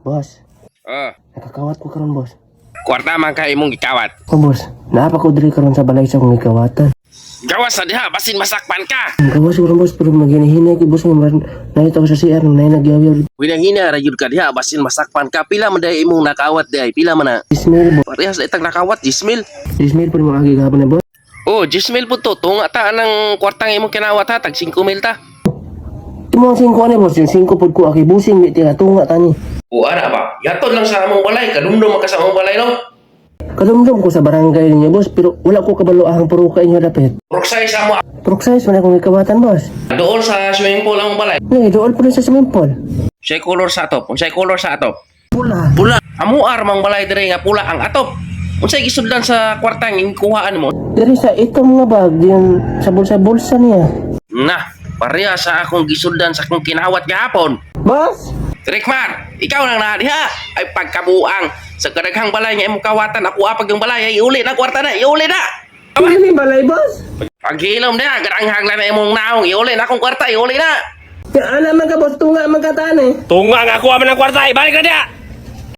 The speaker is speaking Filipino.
Boss, Oh, nakakawat ko karon boss. kwarta man kay imong gikawat. Oh boss, naapa ko diri karon sa balay sa akong gikawatan. Gawas sa diha basin masakpan ka. Ang gawas ko ron boss, pero maghinay ko boss nga nalito ko sa CR nung nagyaw-yaw. Winahina ra jud ka diha basin masakpan ka. Pila man day imong nakawat day? Pila man na? Ismail boss. Parehas itang nakawat Jismil. Ismail pa mo agi gahapon na boss. Oh, Jismil po to. Tunga ta ng kwartang imong kinawat ha. Tag 5 mil ta. Imo ang 5 ani boss, yung 5 pod ko aki busing di tiga tunga tani. O ana ba? Yaton lang sa among balay. Kadumdum ka sa among balay no? Kadumdum ko sa barangay niya boss, pero wala ko kabalo ahang puruka inyo dapit. Proksay sa mo. Proksayos man akong gikawatan boss. Dool sa swimming pool among balay. Ngay, doon po rin sa swimming pool. Unsay color sa atop? Unsay color sa atop? Pula. Pula. Amuar mang balay dire nga pula ang atop. Unsay gisudlan sa kwartang inkuhaan mo? Dari sa itong nga bag, diyan sa bulsa-bulsa niya. Nah, pareha sa akong gisudlan sa akong kinawat gahapon. Boss! Rikmar, ikaw lang na diha. Ay pagkabuang sa kadaghang balay nga imong kawatan ako apag yung balay ay iuli na kwarta na, iuli na. Ano ni balay, boss? Paghilom na, gadanghang lang na imong naong, iuli na akong kwarta, iuli na. Kaya alam man ka, boss, tunga man ka tani. Tunga nga ako aman ng kwarta, ibalik na diha.